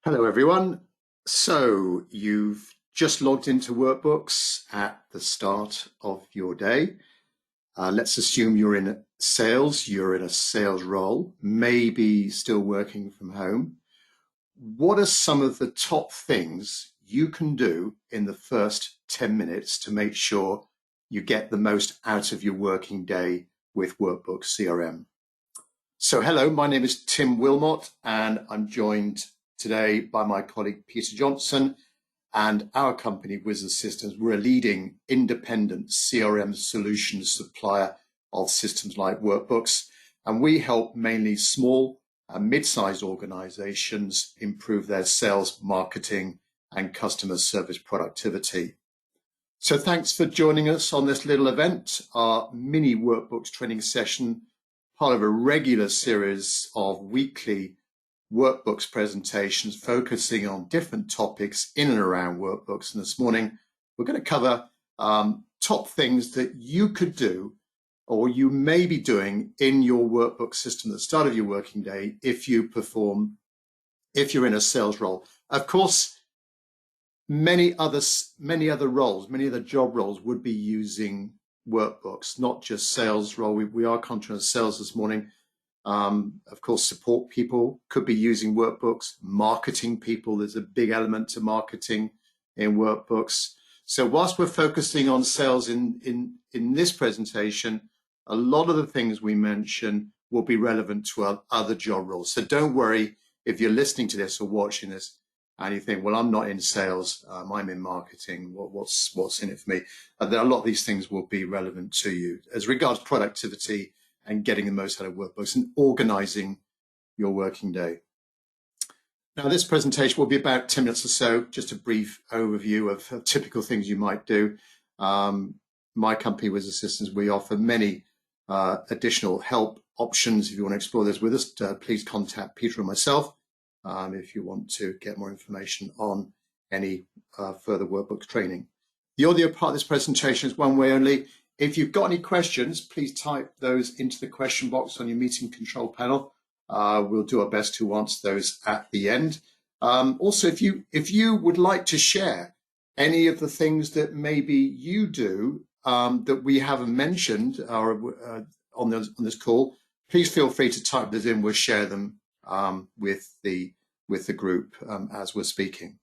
Hello, everyone. So you've just logged into Workbooks at the start of your day. Let's assume you're in sales, you're in a sales role, maybe still working from home. What are some of the top things you can do in the first 10 minutes to make sure you get the most out of your working day with Workbooks CRM? So hello, my name is Tim Wilmot, and I'm joined today by my colleague Peter Johnson and our company, Wizard Systems. We're a leading independent CRM solutions supplier of systems like Workbooks, and we help mainly small and mid-sized organizations improve their sales, marketing, and customer service productivity. So thanks for joining us on this little event, our mini Workbooks training session, part of a regular series of weekly Workbooks presentations focusing on different topics in and around Workbooks. And this morning, we're going to cover top things that you could do or you may be doing in your Workbook system at the start of your working day if you're in a sales role. Of course, many other job roles would be using Workbooks, not just sales role. We are concentrating on sales this morning. Of course, support people could be using Workbooks. Marketing people, there's a big element to marketing in Workbooks. So whilst we're focusing on sales in this presentation, a lot of the things we mention will be relevant to our other job roles. So don't worry if you're listening to this or watching this and you think, well, I'm not in sales, I'm in marketing, what's in it for me? A lot of these things will be relevant to you. As regards productivity and getting the most out of Workbooks and organizing your working day. Now, this presentation will be about 10 minutes or so, just a brief overview of typical things you might do. My company, Wizard Systems, we offer many additional help options. If you want to explore this with us, please contact Peter or myself. If you want to get more information on any further Workbooks training. The audio part of this presentation is one way only. If you've got any questions, please type those into the question box on your meeting control panel. We'll do our best to answer those at the end. Also, if you would like to share any of the things that maybe you do that we haven't mentioned on this call, please feel free to type those in. We'll share them with the group as we're speaking.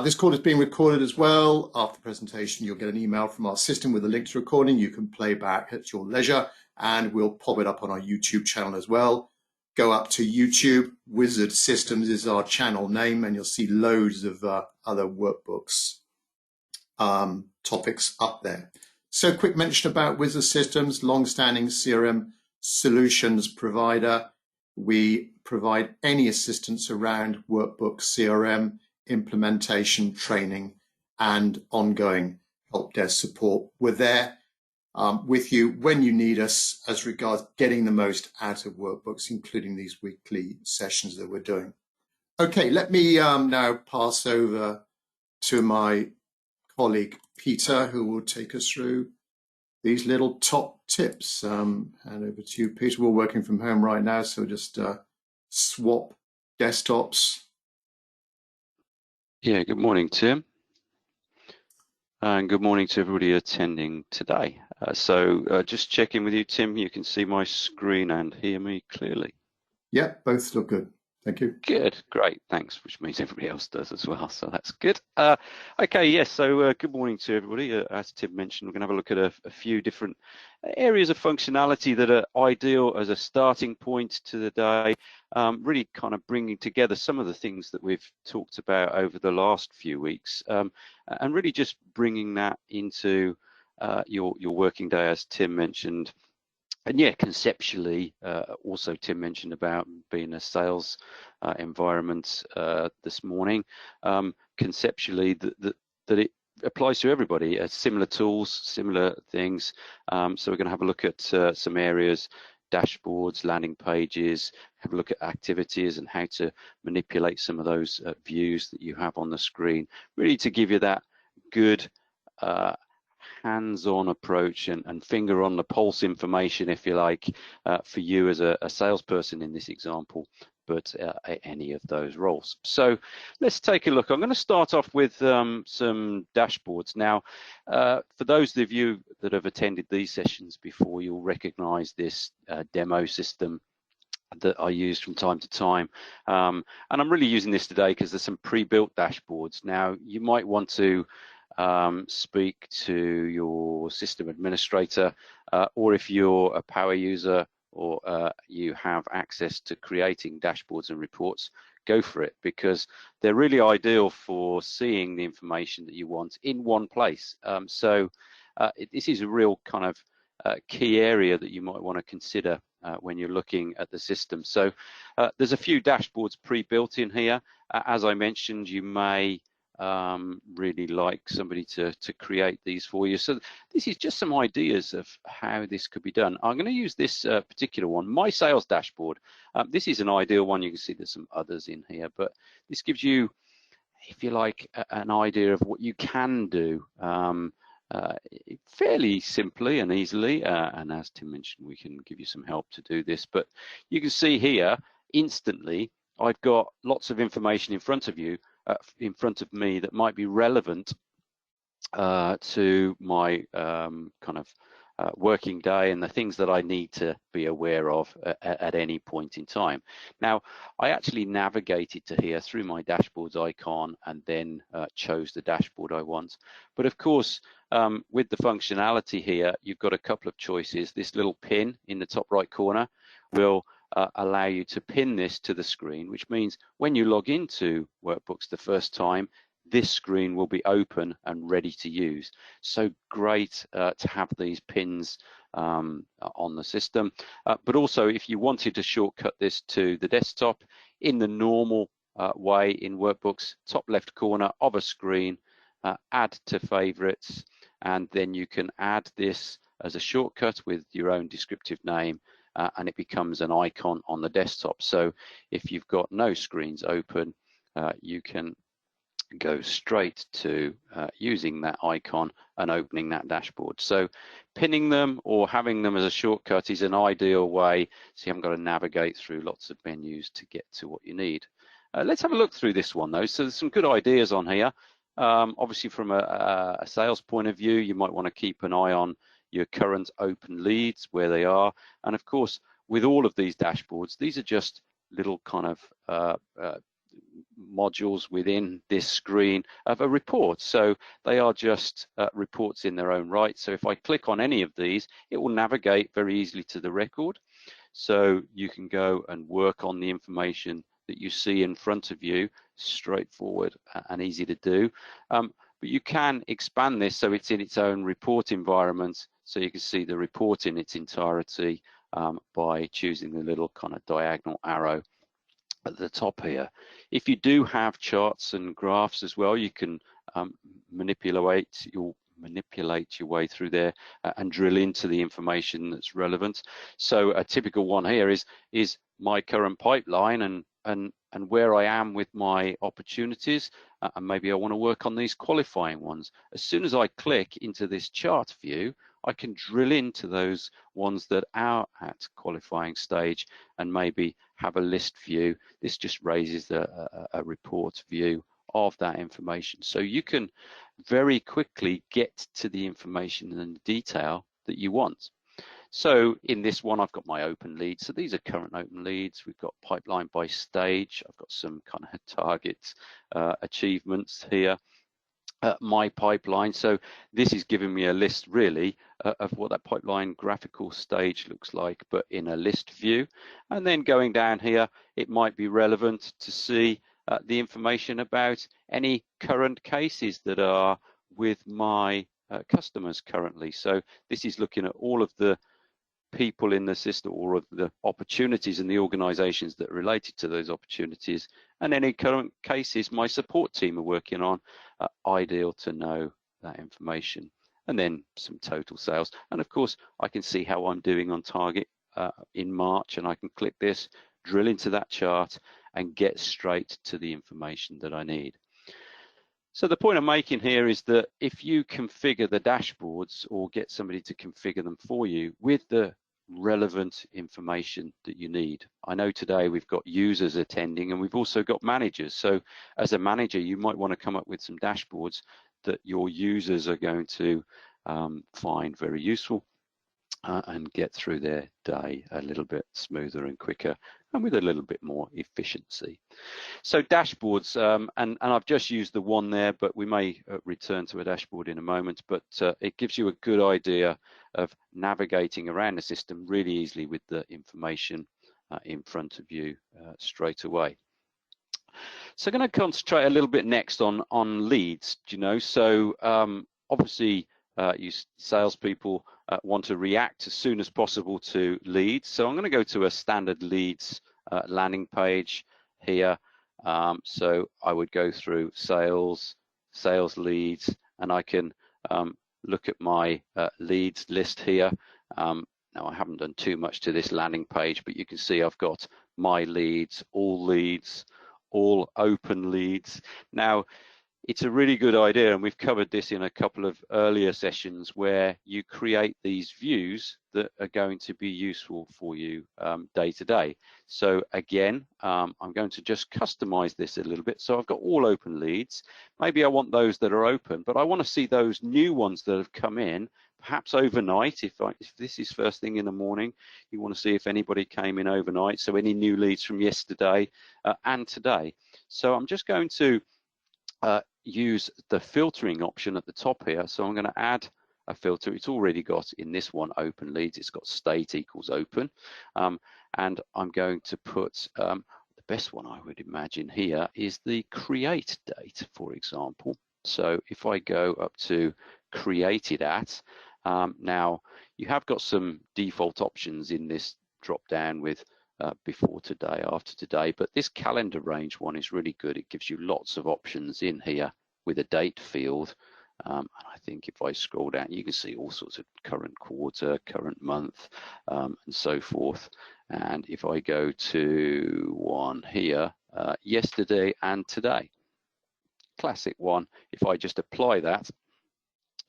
This call is being recorded as well. After the presentation, you'll get an email from our system with a link to recording. You can play back at your leisure, and we'll pop it up on our YouTube channel as well. Go up to YouTube. Wizard Systems is our channel name, and you'll see loads of other Workbooks topics up there. So quick mention about Wizard Systems, long-standing CRM solutions provider. We provide any assistance around Workbooks CRM, implementation, training, and ongoing help desk support. We're there with you when you need us as regards getting the most out of Workbooks, including these weekly sessions that we're doing. Okay, let me now pass over to my colleague Peter, who will take us through these little top tips. Hand over to you, Peter. We're working from home right now, so just swap desktops. Yeah, good morning, Tim. And good morning to everybody attending today. Just checking with you, Tim, you can see my screen and hear me clearly. Yeah, both look good. Thank you. Good, great, thanks, which means everybody else does as well, so that's good. Okay, yes, so good morning to everybody. As Tim mentioned, we're going to have a look at a few different areas of functionality that are ideal as a starting point to the day, really kind of bringing together some of the things that we've talked about over the last few weeks, and really just bringing that into your working day, as Tim mentioned. And yeah, conceptually, also Tim mentioned about being a sales environment this morning. Conceptually, that it applies to everybody. Similar tools, similar things. So we're going to have a look at some areas, dashboards, landing pages, have a look at activities and how to manipulate some of those views that you have on the screen, really to give you that good hands-on approach and finger on the pulse information, if you like, for you as a salesperson in this example, but any of those roles. So let's take a look. I'm going to start off with some dashboards. Now, for those of you that have attended these sessions before, you'll recognize this demo system that I use from time to time. And I'm really using this today because there's some pre-built dashboards. Now, you might want to speak to your system administrator, or if you're a power user, or you have access to creating dashboards and reports, go for it, because they're really ideal for seeing the information that you want in one place. This is a real kind of key area that you might want to consider when you're looking at the system. So there's a few dashboards pre-built in here. As I mentioned, you may really like somebody to create these for you. So this is just some ideas of how this could be done. I'm going to use this particular one, my sales dashboard. This is an ideal one. You can see there's some others in here, but this gives you, if you like, an idea of what you can do fairly simply and easily. And as Tim mentioned, we can give you some help to do this. But you can see here instantly, I've got lots of information in front of you, in front of me, that might be relevant to my kind of working day and the things that I need to be aware of at any point in time. Now, I actually navigated to here through my dashboards icon and then chose the dashboard I want. But of course, with the functionality here, you've got a couple of choices. This little pin in the top right corner will allow you to pin this to the screen, which means when you log into Workbooks the first time, this screen will be open and ready to use. So great to have these pins on the system. But also, if you wanted to shortcut this to the desktop in the normal way in Workbooks, top left corner of a screen, add to favorites, and then you can add this as a shortcut with your own descriptive name, and it becomes an icon on the desktop. So if you've got no screens open, you can go straight to using that icon and opening that dashboard. So pinning them or having them as a shortcut is an ideal way, so you haven't got to navigate through lots of menus to get to what you need. Let's have a look through this one though. So there's some good ideas on here. Obviously from a sales point of view, you might want to keep an eye on your current open leads, where they are. And of course, with all of these dashboards, these are just little kind of modules within this screen of a report. So they are just reports in their own right. So if I click on any of these, it will navigate very easily to the record. So you can go and work on the information that you see in front of you, straightforward and easy to do. But you can expand this so it's in its own report environment, so you can see the report in its entirety by choosing the little kind of diagonal arrow at the top here. If you do have charts and graphs as well, you can manipulate your way through there and drill into the information that's relevant. So a typical one here is my current pipeline and where I am with my opportunities, and maybe I want to work on these qualifying ones. As soon as I click into this chart view, I can drill into those ones that are at qualifying stage and maybe have a list view. This just raises a report view of that information. So you can very quickly get to the information and the detail that you want. So in this one, I've got my open leads. So these are current open leads. We've got pipeline by stage. I've got some kind of target achievements here. My pipeline. So this is giving me a list really of what that pipeline graphical stage looks like, but in a list view. And then going down here, it might be relevant to see the information about any current cases that are with my customers currently. So this is looking at all of the people in the system, or of the opportunities and the organizations that are related to those opportunities, and any current cases my support team are working on. Ideal to know that information. And then some total sales, and of course I can see how I'm doing on target in March, and I can click this, drill into that chart and get straight to the information that I need. So the point I'm making here is that if you configure the dashboards or get somebody to configure them for you with the relevant information that you need. I know today we've got users attending and we've also got managers. So as a manager, you might want to come up with some dashboards that your users are going to find very useful and get through their day a little bit smoother and quicker and with a little bit more efficiency. So dashboards, and I've just used the one there, but we may return to a dashboard in a moment, but it gives you a good idea of navigating around the system really easily with the information in front of you straight away. So I'm going to concentrate a little bit next on leads, so obviously you salespeople want to react as soon as possible to leads. So I'm going to go to a standard leads landing page here. So I would go through sales leads, and I can look at my leads list here. Now I haven't done too much to this landing page, but you can see I've got my leads, all open leads. Now it's a really good idea, and we've covered this in a couple of earlier sessions, where you create these views that are going to be useful for you day to day. So again, I'm going to just customize this a little bit. So I've got all open leads. Maybe I want those that are open, but I want to see those new ones that have come in, perhaps overnight. If this is first thing in the morning, you want to see if anybody came in overnight. So any new leads from yesterday and today. So I'm just going to use the filtering option at the top here. So I'm going to add a filter. It's already got in this one open leads. It's got state equals open, and I'm going to put the best one I would imagine here is the create date, for example. So if I go up to created at, now you have got some default options in this drop down with before today, after today, but this calendar range one is really good. It gives you lots of options in here with a date field, and I think if I scroll down, you can see all sorts of current quarter, current month, and so forth. And if I go to one here, yesterday and today, classic one, if I just apply that,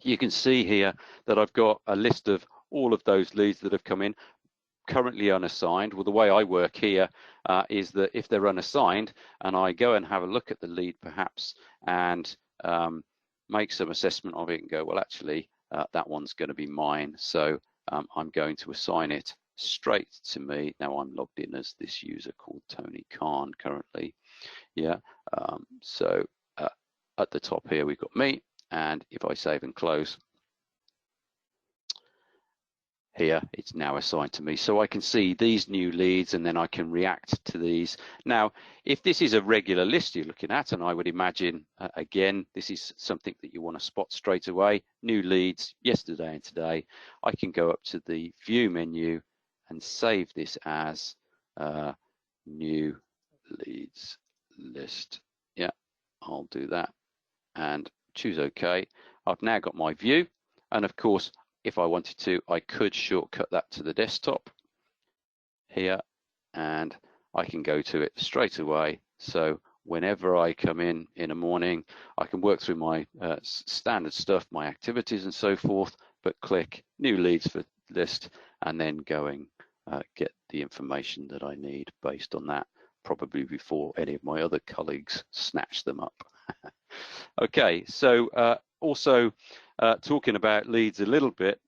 you can see here that I've got a list of all of those leads that have come in, currently unassigned. Well, the way I work here is that if they're unassigned and I go and have a look at the lead perhaps and make some assessment of it and go, well, actually that one's going to be mine, so I'm going to assign it straight to me. Now I'm logged in as this user called Tony Khan currently. Yeah, so at the top here we've got me, and if I save and close, here it's now assigned to me, so I can see these new leads and then I can react to these. Now if this is a regular list you're looking at, and I would imagine again this is something that you want to spot straight away, new leads yesterday and today, I can go up to the view menu and save this as new leads list. Yeah, I'll do that and choose OK. I've now got my view, and of course if I wanted to, I could shortcut that to the desktop here, and I can go to it straight away. So whenever I come in a morning, I can work through my standard stuff, my activities and so forth, but click new leads for list and then going get the information that I need based on that, probably before any of my other colleagues snatch them up. Okay, so also talking about leads a little bit,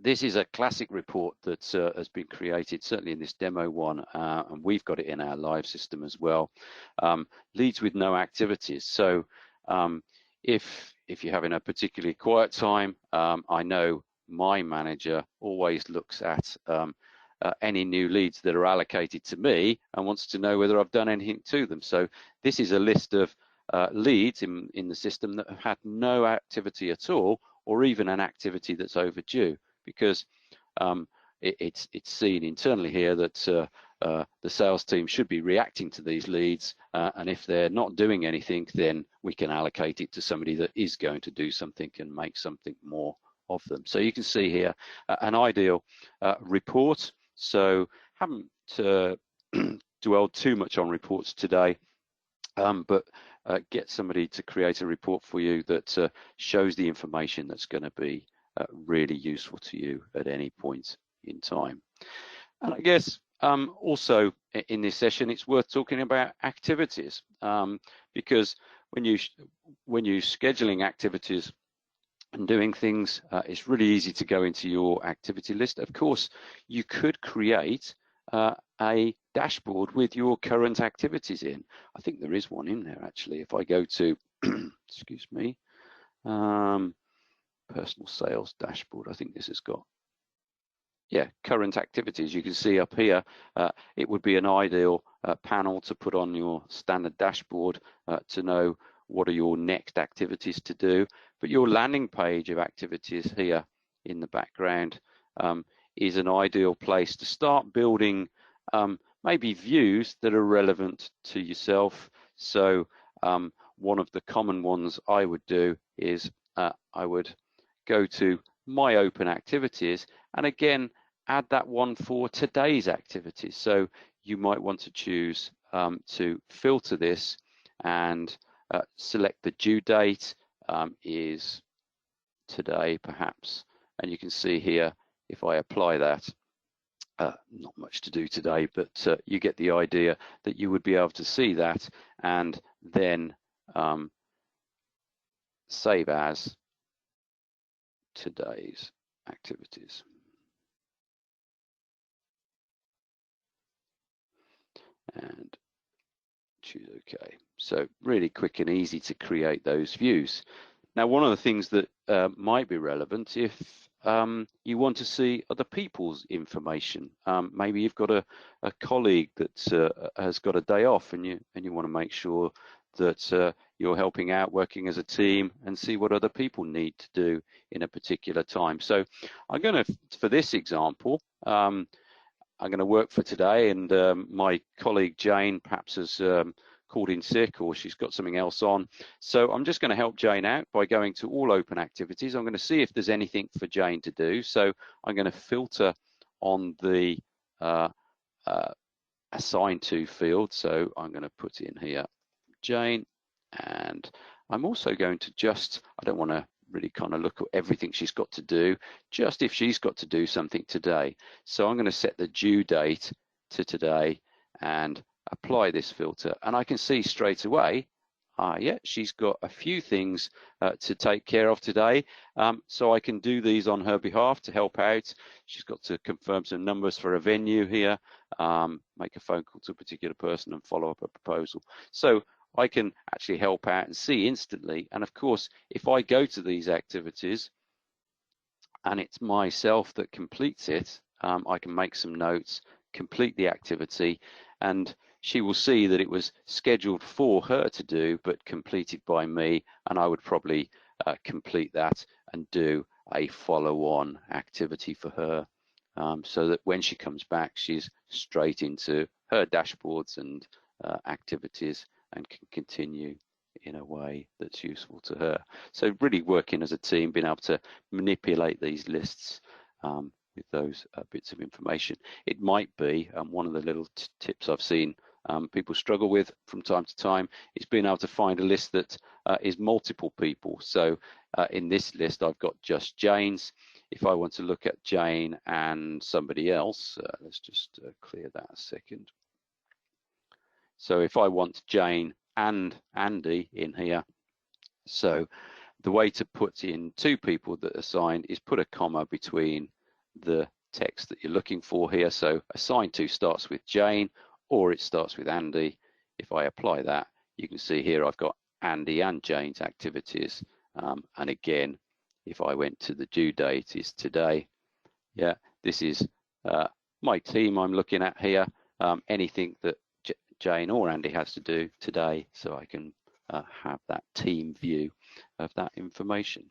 this is a classic report that has been created, certainly in this demo one, and we've got it in our live system as well. Leads with no activities. So if you're having a particularly quiet time, I know my manager always looks at any new leads that are allocated to me and wants to know whether I've done anything to them. So this is a list of leads in the system that have had no activity at all, or even an activity that's overdue, because it's seen internally here that the sales team should be reacting to these leads, and if they're not doing anything, then we can allocate it to somebody that is going to do something and make something more of them. So you can see here an ideal report. So haven't dwelled too much on reports today, but get somebody to create a report for you that shows the information that's going to be really useful to you at any point in time. And I guess also in this session, it's worth talking about activities, because when you're scheduling activities and doing things, it's really easy to go into your activity list. Of course, you could create a dashboard with your current activities in. I think there is one in there actually. If I go to, excuse me, personal sales dashboard, I think this has got, yeah, current activities. You can see up here, it would be an ideal panel to put on your standard dashboard to know what are your next activities to do. But your landing page of activities here in the background is an ideal place to start building maybe views that are relevant to yourself. So one of the common ones I would do is I would go to my open activities, and again add that one for today's activities. So you might want to choose to filter this and select the due date is today perhaps, and you can see here if I apply that, not much to do today, but you get the idea that you would be able to see that and then save as today's activities. And choose OK. So really quick and easy to create those views. Now, one of the things that might be relevant if you want to see other people's information. Maybe you've got a colleague that has got a day off, and you want to make sure that you're helping out, working as a team, and see what other people need to do in a particular time. So I'm going to, for this example, I'm going to work for today, and my colleague Jane perhaps has called in sick, or she's got something else on. So I'm just going to help Jane out by going to all open activities. I'm going to see if there's anything for Jane to do. So I'm going to filter on the assign to field. So I'm going to put in here Jane, and I'm also going to just, I don't want to really kind of look at everything she's got to do, just if she's got to do something today. So I'm going to set the due date to today and apply this filter, and I can see straight away, yeah, she's got a few things to take care of today, so I can do these on her behalf to help out. She's got to confirm some numbers for a venue here, make a phone call to a particular person and follow up a proposal. So I can actually help out and see instantly. And of course, if I go to these activities and it's myself that completes it, I can make some notes, complete the activity, and she will see that it was scheduled for her to do, but completed by me, and I would probably complete that and do a follow-on activity for her, so that when she comes back, she's straight into her dashboards and activities and can continue in a way that's useful to her. So really working as a team, being able to manipulate these lists with those bits of information. It might be one of the little tips I've seen people struggle with from time to time is being able to find a list that is multiple people. So in this list, I've got just Jane's. If I want to look at Jane and somebody else, let's just clear that a second. So if I want Jane and Andy in here, so the way to put in two people that are assigned is put a comma between the text that you're looking for here. So assigned to starts with Jane or it starts with Andy. If I apply that, you can see here I've got Andy and Jane's activities. And again, if I went to the due date is today, yeah, this is my team I'm looking at here. Anything that Jane or Andy has to do today, so I can have that team view of that information.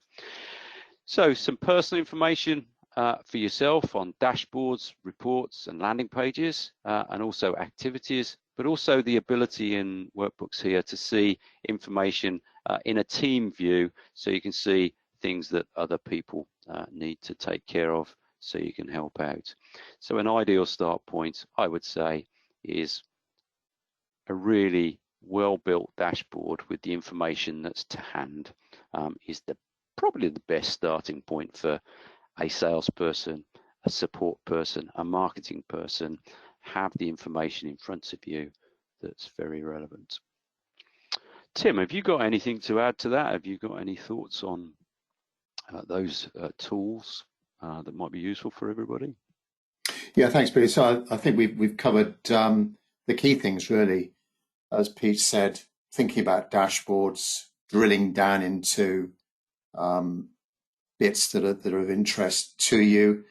So some personal information for yourself on dashboards, reports and landing pages, and also activities, but also the ability in workbooks here to see information in a team view, so you can see things that other people need to take care of, so you can help out. So an ideal start point, I would say, is a really well-built dashboard with the information that's to hand is probably the best starting point for a salesperson a support person, a marketing person, have the information in front of you that's very relevant. Tim, have you got anything to add to that? Have you got any thoughts on those tools that might be useful for everybody? Yeah, thanks, Peter. So I think we've covered the key things really, as Pete said, thinking about dashboards, drilling down into bits that are of interest to you,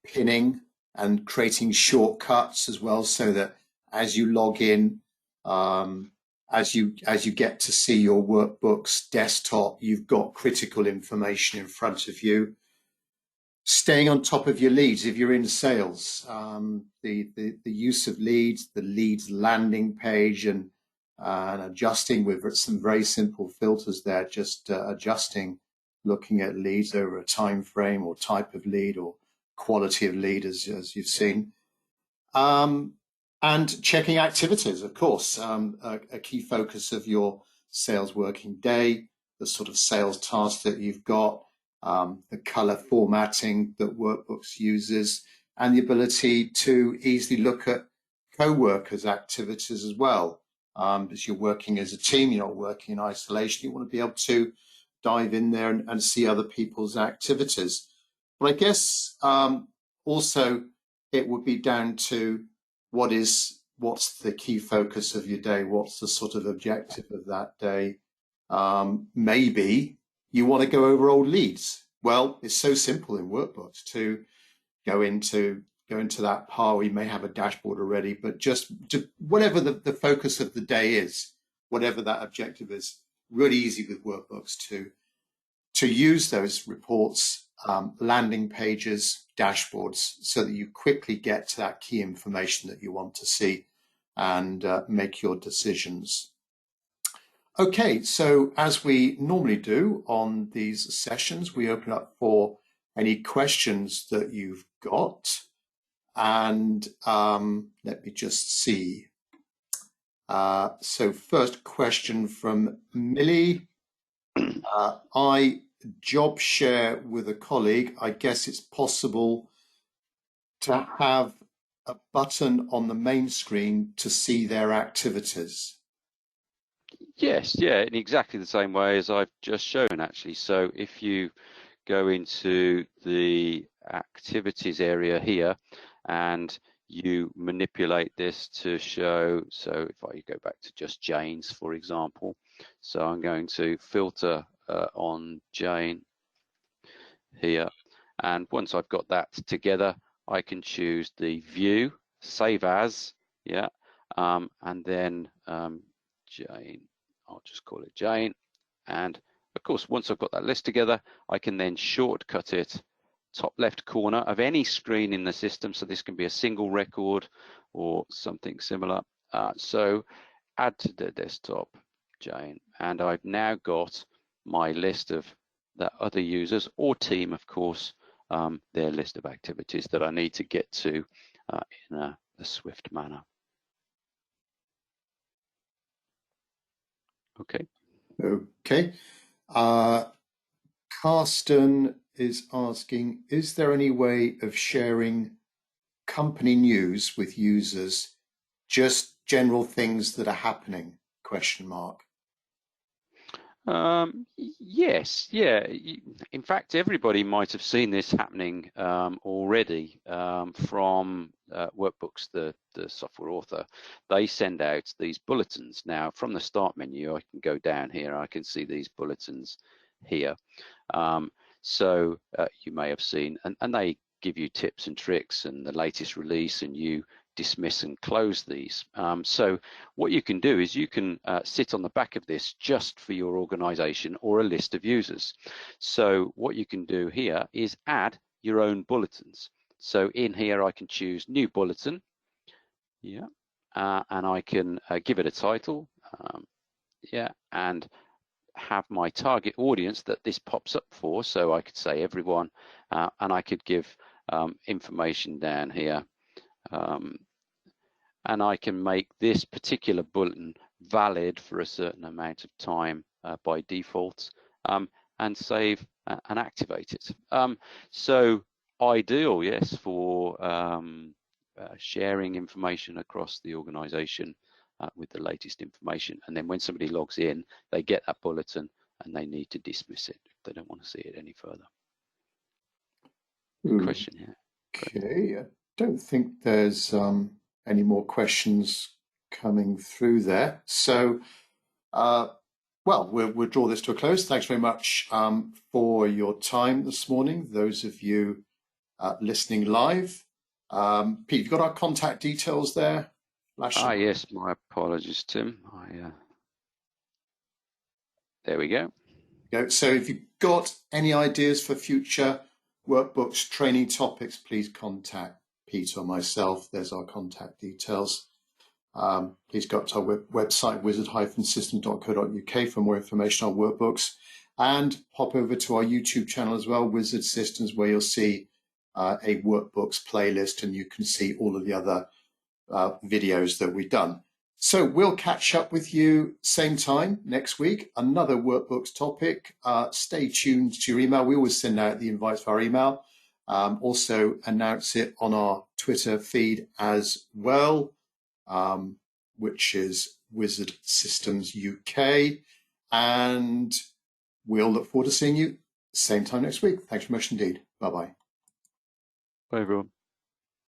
pinning and creating shortcuts as well, so that as you log in, as you get to see your workbooks desktop, you've got critical information in front of you. Staying on top of your leads if you're in sales, the use of leads, the leads landing page, and adjusting with some very simple filters there, just adjusting, looking at leads over a time frame or type of lead or quality of lead, as you've seen. And checking activities, of course, a key focus of your sales working day, the sort of sales tasks that you've got, the color formatting that Workbooks uses, and the ability to easily look at co-workers' activities as well. As you're working as a team, you're not working in isolation, you want to be able to dive in there and see other people's activities. But I guess also it would be down to what's the key focus of your day, what's the sort of objective of that day. Maybe you want to go over old leads. Well, it's so simple in Workbooks to go into that pile. You may have a dashboard already, but just whatever the focus of the day is, whatever that objective is, really easy with Workbooks to use those reports, landing pages, dashboards, so that you quickly get to that key information that you want to see and make your decisions. Okay, so as we normally do on these sessions, we open up for any questions that you've got. And let me just see. So first question from Millie. I job share with a colleague. I guess it's possible to have a button on the main screen to see their activities. Yes, yeah, in exactly the same way as I've just shown, actually. So if you go into the activities area here and you manipulate this to show, so if I go back to just Jane's, for example, so I'm going to filter on Jane here, and once I've got that together, I can choose the view, save as, yeah, and then Jane, I'll just call it Jane, and of course once I've got that list together, I can then shortcut it top left corner of any screen in the system, so this can be a single record or something similar. So add to the desktop, Jane, and I've now got my list of the other users or team, of course, their list of activities that I need to get to in a swift manner. Okay. Okay. Carsten is asking, is there any way of sharing company news with users, just general things that are happening, question mark? Yes, yeah. In fact, everybody might have seen this happening already from Workbooks, the software author. They send out these bulletins. Now, from the start menu, I can go down here. I can see these bulletins here. So you may have seen, and they give you tips and tricks and the latest release, and you dismiss and close these. So what you can do is you can sit on the back of this just for your organization or a list of users. So what you can do here is add your own bulletins. So in here I can choose new bulletin, yeah, and I can give it a title, yeah, and have my target audience that this pops up for. So I could say everyone, and I could give information down here. And I can make this particular bulletin valid for a certain amount of time by default, and save and activate it. So ideal, yes, for sharing information across the organization with the latest information. And then when somebody logs in, they get that bulletin and they need to dismiss it if they don't want to see it any further. Good question, yeah. Okay, I don't think there's any more questions coming through there. So, well, we'll draw this to a close. Thanks very much for your time this morning, those of you listening live. Pete, you've got our contact details there? Yes, my apologies, Tim. There we go. So if you've got any ideas for future workbooks, training topics, please contact Pete or myself. There's our contact details. Please go up to our website, wizard-system.co.uk, for more information on workbooks, and pop over to our YouTube channel as well, Wizard Systems, where you'll see a workbooks playlist, and you can see all of the other videos that we've done. So we'll catch up with you same time next week, another workbooks topic. Stay tuned to your email. We always send out the invites via email. Also announce it on our Twitter feed as well, which is Wizard Systems UK. And we'll look forward to seeing you same time next week. Thanks very much indeed. Bye-bye. Bye, everyone.